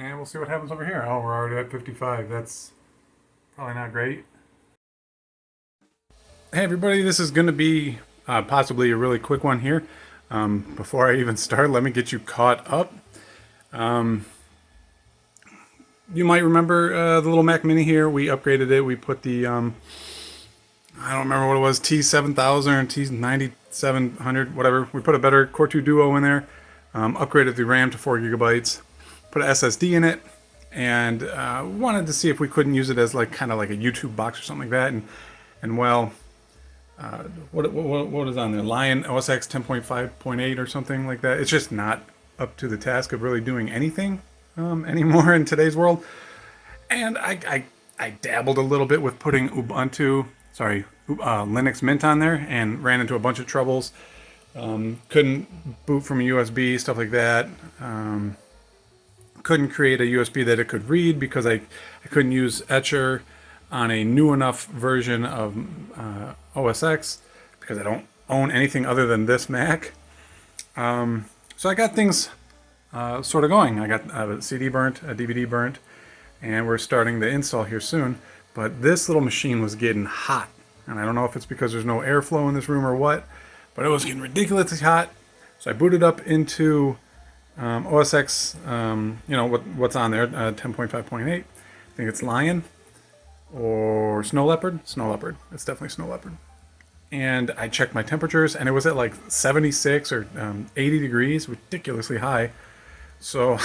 And we'll see what happens over here. Oh, we're already at 55. That's probably not great. Hey everybody, this is going to be possibly a really quick one here. Before I even start, let me get you caught up. You might remember the little Mac Mini here. We upgraded it. We put the, I don't remember what it was, T7000 or T9700, whatever. We put a better Core 2 Duo in there, upgraded the RAM to 4 gigabytes, put an SSD in it, and wanted to see if we couldn't use it as like kind of like a YouTube box or something like that. And well, what is on there? Lion OS X 10.5.8 or something like that. It's just not up to the task of really doing anything anymore in today's world. And I dabbled a little bit with putting Linux Mint on there and ran into a bunch of troubles. Couldn't boot from a USB, stuff like that. Couldn't create a USB that it could read because I couldn't use Etcher on a new enough version of OS X because I don't own anything other than this Mac. So I got things sort of going. I got a CD burnt, a DVD burnt, and we're starting the install here soon. But this little machine was getting hot. And I don't know if it's because there's no airflow in this room or what, but it was getting ridiculously hot. So I booted up into OS X, what's on there, 10.5.8. I think it's Lion or Snow Leopard. Snow Leopard. It's definitely Snow Leopard. And I checked my temperatures, and it was at like 76 or 80 degrees, ridiculously high. So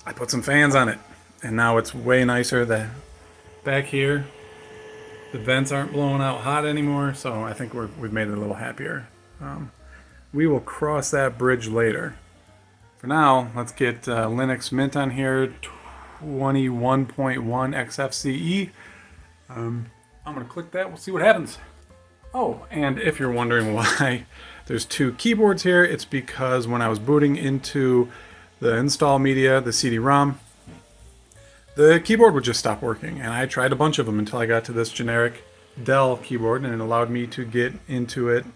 I put some fans on it, and now it's way nicer. Back here, the vents aren't blowing out hot anymore, so I think we've made it a little happier. We will cross that bridge later. For now, let's get Linux Mint on here, 21.1 XFCE. I'm going to click that. We'll see what happens. Oh, and if you're wondering why there's two keyboards here, it's because when I was booting into the install media, the CD-ROM, the keyboard would just stop working. And I tried a bunch of them until I got to this generic Dell keyboard, and it allowed me to get into it.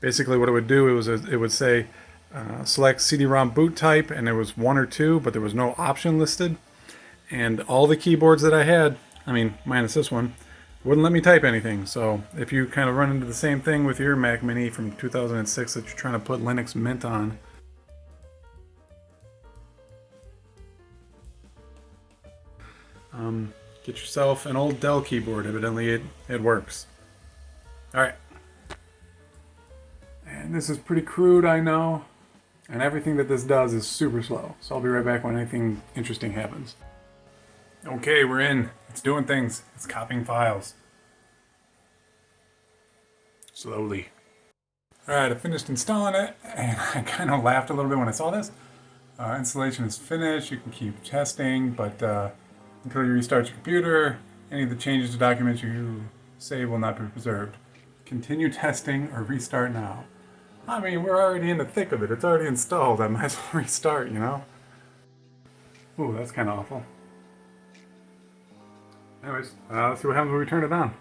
Basically what it would do, it would say select CD-ROM boot type, and there was one or two, but there was no option listed. And all the keyboards that I had, minus this one, wouldn't let me type anything. So if you kind of run into the same thing with your Mac Mini from 2006 that you're trying to put Linux Mint on, get yourself an old Dell keyboard. Evidently it works. All right. And this is pretty crude, I know. And everything that this does is super slow. So I'll be right back when anything interesting happens. Okay, we're in. It's doing things. It's copying files. Slowly. Alright, I finished installing it, and I kind of laughed a little bit when I saw this. Installation is finished. You can keep testing, but until you restart your computer, any of the changes to documents you save will not be preserved. Continue testing or restart now. We're already in the thick of it. It's already installed. I might as well restart, you know? Ooh, that's kind of awful. Anyways, let's see what happens when we turn it on.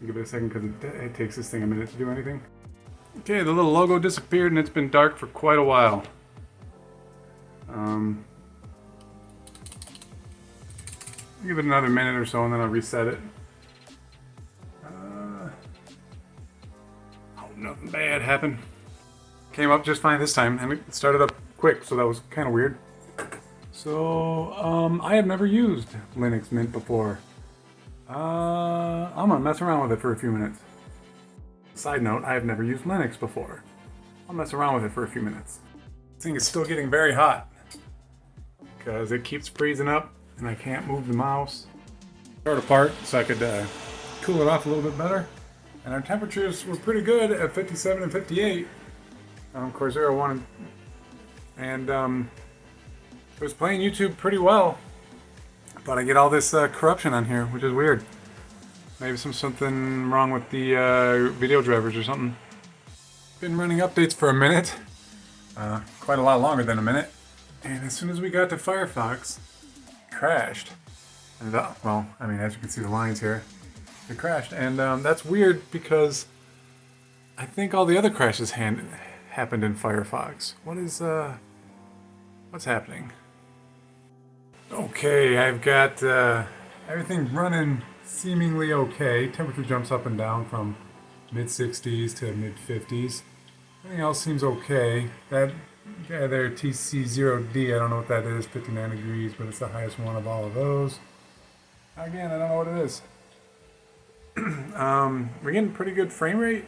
Give it a second because it takes this thing a minute to do anything. Okay, the little logo disappeared and it's been dark for quite a while. Give it another minute or so and then I'll reset it. Nothing bad happened. Came up just fine this time, and it started up quick, so that was kind of weird. So, I have never used Linux Mint before. I'm gonna mess around with it for a few minutes. Side note, I have never used Linux before. I'll mess around with it for a few minutes. This thing is still getting very hot because it keeps freezing up, and I can't move the mouse. Start apart so I could cool it off a little bit better. And our temperatures were pretty good at 57 and 58. Core 01. And it was playing YouTube pretty well. But I get all this corruption on here, which is weird. Maybe something wrong with the video drivers or something. Been running updates for a minute. Quite a lot longer than a minute. And as soon as we got to Firefox, crashed. And well, I mean, as you can see the lines here, it crashed. And that's weird because I think all the other crashes happened in Firefox. What's happening? Okay, I've got everything running seemingly okay. Temperature jumps up and down from mid 60s to mid 50s. Everything else seems okay. That guy there, TC0D, I don't know what that is, 59 degrees, but it's the highest one of all of those. Again, I don't know what it is. We're getting pretty good frame rate,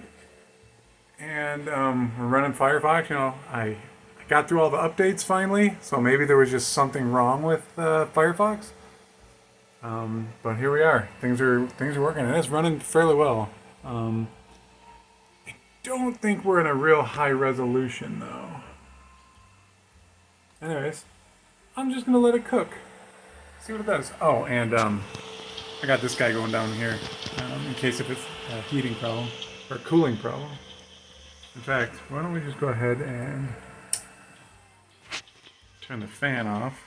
and we're running Firefox. You know, I got through all the updates finally, so maybe there was just something wrong with Firefox. But here we are. Things are working, and it's running fairly well. I don't think we're in a real high resolution though. Anyways, I'm just gonna let it cook. See what it does. Oh, and I got this guy going down here in case if it's a heating problem or a cooling problem. In fact, why don't we just go ahead and turn the fan off.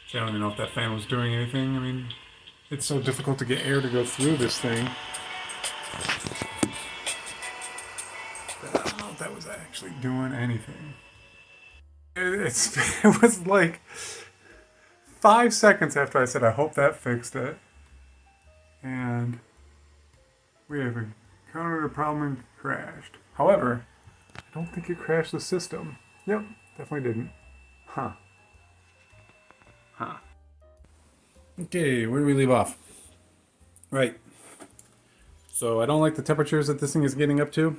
See, I don't even know if that fan was doing anything. I mean, it's so difficult to get air to go through this thing. I don't know if that was actually doing anything. It was like 5 seconds after I said I hope that fixed it. And we have encountered a problem and crashed. However, I don't think it crashed the system. Yep, definitely didn't. Huh. Okay, where do we leave off? Right. So I don't like the temperatures that this thing is getting up to,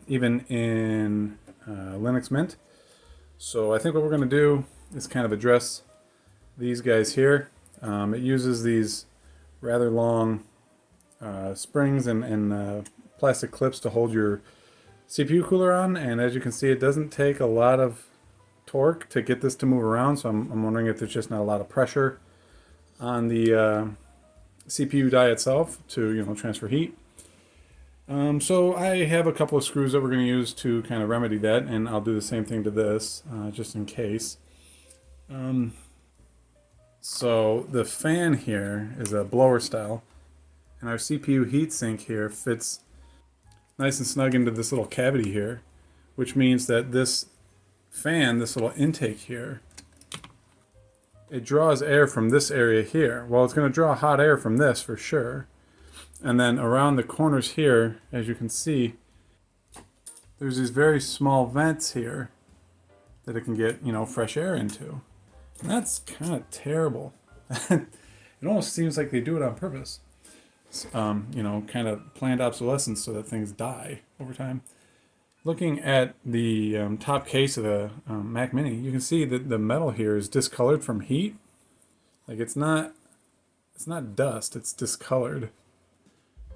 even in Linux Mint. So I think what we're going to do is kind of address these guys here. It uses these rather long springs and plastic clips to hold your CPU cooler on, and as you can see, it doesn't take a lot of torque to get this to move around, so I'm wondering if there's just not a lot of pressure on the CPU die itself to transfer heat. So I have a couple of screws that we're going to use to kind of remedy that, and I'll do the same thing to this just in case. So the fan here is a blower style, and our CPU heatsink here fits nice and snug into this little cavity here, which means that this fan, this little intake here, it draws air from this area here. Well, it's going to draw hot air from this for sure. And then around the corners here, as you can see, there's these very small vents here that it can get, fresh air into. And that's kind of terrible. It almost seems like they do it on purpose. Kind of planned obsolescence so that things die over time. Looking at the top case of the Mac Mini, you can see that the metal here is discolored from heat. Like it's not dust, it's discolored.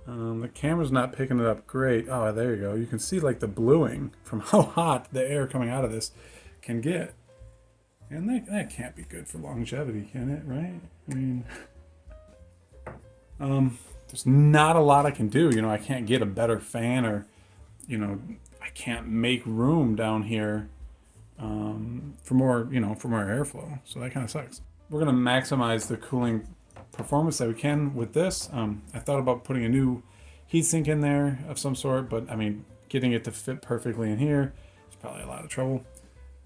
The camera's not picking it up great. Oh, there you go. You can see like the bluing from how hot the air coming out of this can get. And that can't be good for longevity, can it? Right? I mean, there's not a lot I can do. I can't get a better fan, or, I can't make room down here for more airflow. So that kind of sucks. We're going to maximize the cooling performance that we can with this. I thought about putting a new heatsink in there of some sort, but I mean, getting it to fit perfectly in here is probably a lot of trouble.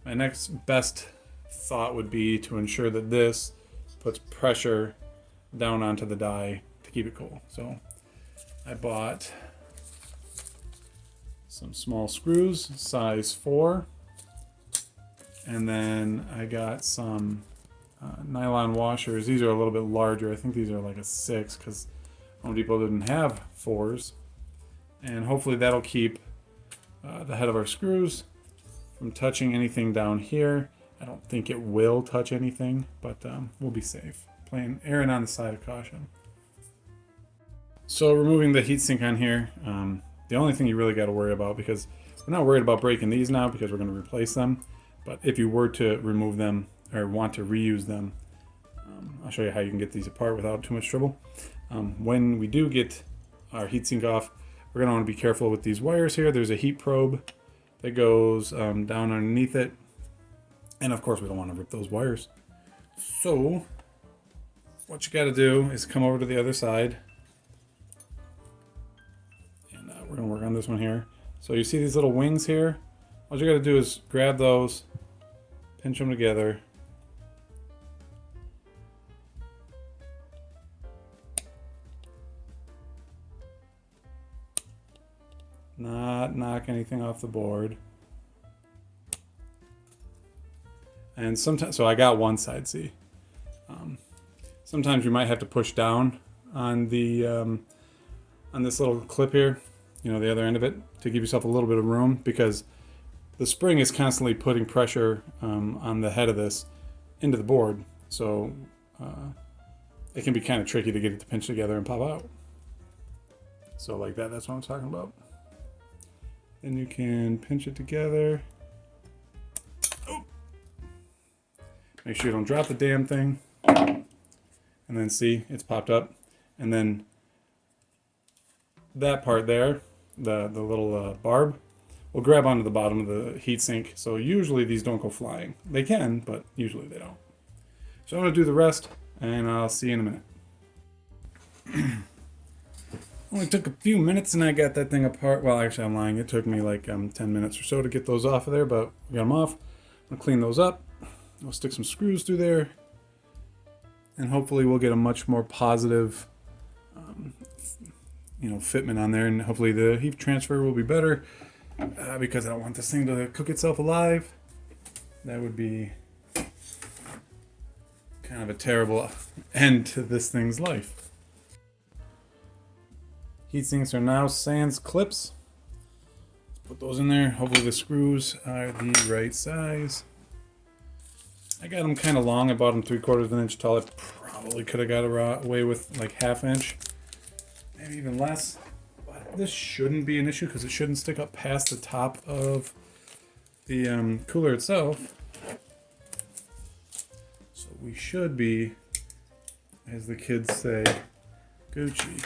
My next best thought would be to ensure that this puts pressure down onto the die to keep it cool. So I bought some small screws, size 4, and then I got some nylon washers. These are a little bit larger. I think these are like a 6 because Home Depot didn't have 4s. And hopefully that'll keep the head of our screws from touching anything down here. I don't think it will touch anything, but we'll be safe. Erring on the side of caution. So removing the heatsink on here, the only thing you really got to worry about, because we're not worried about breaking these now because we're going to replace them, but if you were to remove them or want to reuse them, I'll show you how you can get these apart without too much trouble. When we do get our heatsink off, we're going to want to be careful with these wires here. There's a heat probe that goes down underneath it. And of course we don't want to rip those wires. So what you got to do is come over to the other side. And we're going to work on this one here. So you see these little wings here? All you got to do is grab those, pinch them together. Not knock anything off the board. And sometimes, so I got one side, see. Sometimes you might have to push down on the on this little clip here, you know, the other end of it, to give yourself a little bit of room, because the spring is constantly putting pressure on the head of this into the board. So it can be kind of tricky to get it to pinch together and pop out. So like that, that's what I'm talking about. Then you can pinch it together. Oh. Make sure you don't drop the damn thing. And then see, it's popped up. And then that part there, the little barb, will grab onto the bottom of the heatsink. So usually these don't go flying. They can, but usually they don't. So I'm going to do the rest, and I'll see you in a minute. Only took a few minutes and I got that thing apart. Well, actually I'm lying. It took me like 10 minutes or so to get those off of there, but we got them off. I'm going to clean those up. I'll stick some screws through there. And hopefully we'll get a much more positive fitment on there. And hopefully the heat transfer will be better because I don't want this thing to cook itself alive. That would be kind of a terrible end to this thing's life. Heat sinks are now sans clips. Let's put those in there. Hopefully the screws are the right size. I got them kind of long. I bought them 3/4 of an inch tall. I probably could have got away with like 1/2 inch, maybe even less. But this shouldn't be an issue because it shouldn't stick up past the top of the cooler itself. So we should be, as the kids say, Gucci.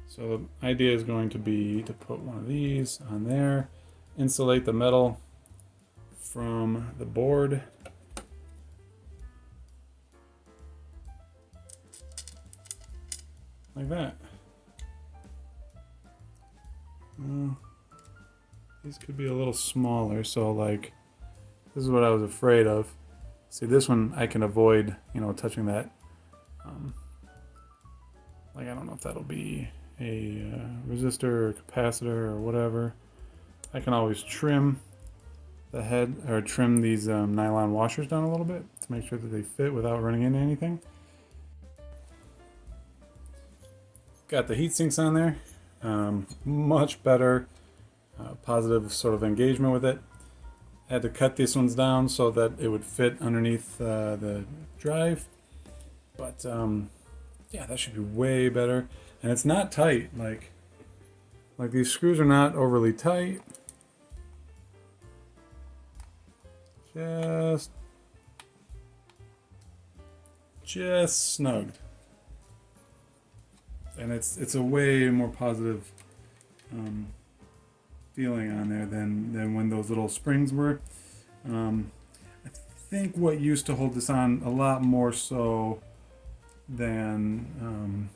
So the idea is going to be to put one of these on there, insulate the metal from the board. Like that. These could be a little smaller, so like, this is what I was afraid of. See, this one I can avoid, touching that. Like, I don't know if that'll be a resistor or capacitor or whatever. I can always trim the head, or trim these nylon washers down a little bit to make sure that they fit without running into anything. Got the heat sinks on there. Much better positive sort of engagement with it. Had to cut these ones down so that it would fit underneath the drive. But yeah, that should be way better. And it's not tight. Like these screws are not overly tight. Just snugged. And it's a way more positive feeling on there than when those little springs were. I think what used to hold this on a lot more so than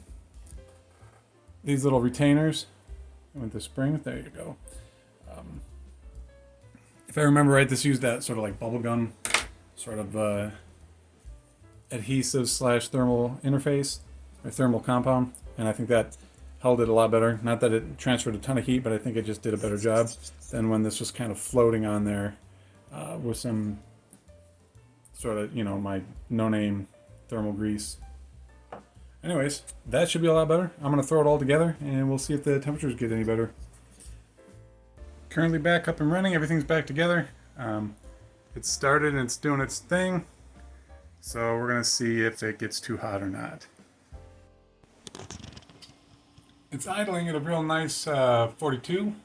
these little retainers with the springs. There you go. If I remember right, this used that sort of like bubblegum sort of adhesive / thermal interface or thermal compound, and I think that held it a lot better. Not that it transferred a ton of heat, but I think it just did a better job than when this was kind of floating on there with some sort of, my no-name thermal grease. Anyways, that should be a lot better. I'm going to throw it all together and we'll see if the temperatures get any better. Currently back up and running. Everything's back together. It's started and it's doing its thing. So we're going to see if it gets too hot or not. It's idling at a real nice 42,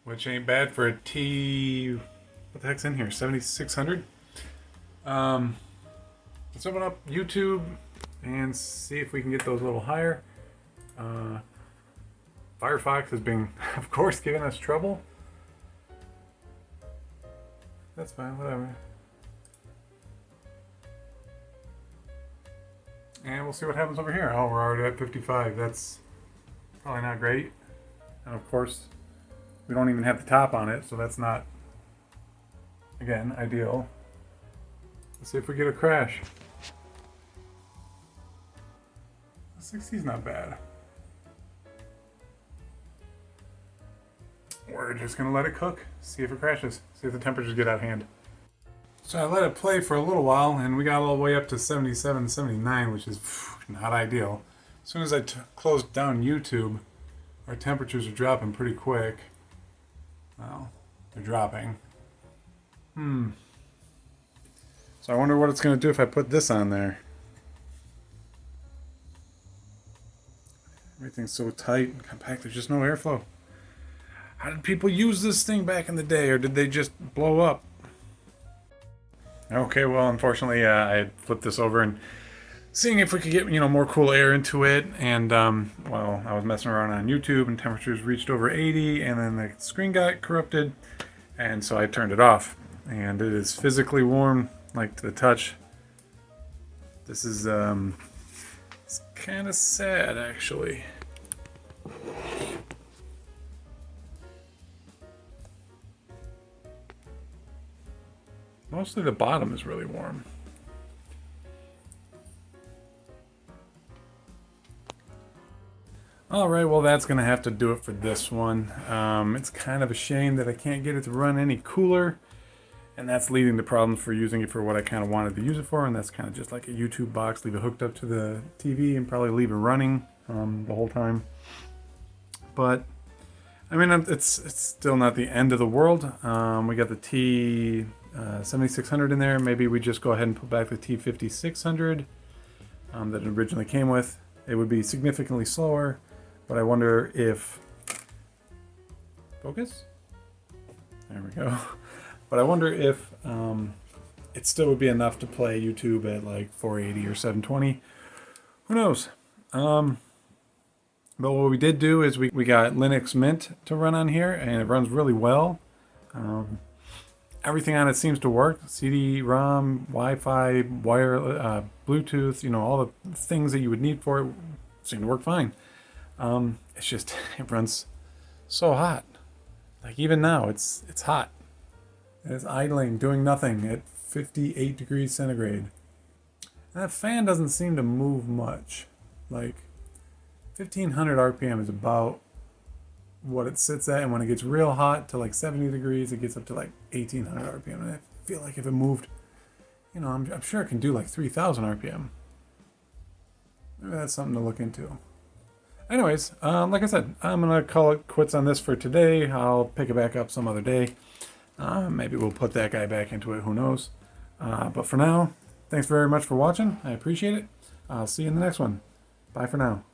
which ain't bad for a T. What the heck's in here? 7600. Let's open up YouTube and see if we can get those a little higher. Firefox has been, of course, giving us trouble. That's fine, whatever. And we'll see what happens over here. Oh, we're already at 55. That's probably not great. And of course, we don't even have the top on it, so that's not, again, ideal. Let's see if we get a crash. 60 is not bad. We're just gonna let it cook, see if it crashes, see if the temperatures get out of hand. So I let it play for a little while, and we got all the way up to 77, 79, which is not ideal. As soon as I closed down YouTube, our temperatures are dropping pretty quick. Well, they're dropping. So I wonder what it's gonna do if I put this on there. Everything's so tight and compact, there's just no airflow. How did people use this thing back in the day, or did they just blow up? Okay, well, unfortunately, I had flipped this over and seeing if we could get, more cool air into it, and, well, I was messing around on YouTube, and temperatures reached over 80, and then the screen got corrupted, and so I turned it off, and it is physically warm, like to the touch. This is, it's kind of sad, actually. Mostly the bottom is really warm. Alright, well that's going to have to do it for this one. It's kind of a shame that I can't get it to run any cooler. And that's leading to problems for using it for what I kind of wanted to use it for. And that's kind of just like a YouTube box. Leave it hooked up to the TV and probably leave it running the whole time. But, I mean, it's still not the end of the world. We got the T7600 in there. Maybe we just go ahead and put back the T5600 that it originally came with. It would be significantly slower, but I wonder if... Focus? There we go. But I wonder if it still would be enough to play YouTube at like 480 or 720. Who knows? But what we did do is we got Linux Mint to run on here, and it runs really well. Everything on it seems to work. CD-ROM, Wi-Fi, wire, Bluetooth, all the things that you would need for it seem to work fine. It's just, it runs so hot. Like even now, it's hot. It's idling, doing nothing at 58 degrees centigrade. And that fan doesn't seem to move much. Like 1500 RPM is about what it sits at, and when it gets real hot to like 70 degrees, it gets up to like 1800 RPM. And I feel like if it moved, I'm sure it can do like 3000 RPM. Maybe that's something to look into. Anyways, like I said, I'm gonna call it quits on this for today. I'll pick it back up some other day. Maybe we'll put that guy back into it, who knows. But for now, thanks very much for watching. I appreciate it. I'll see you in the next one. Bye for now.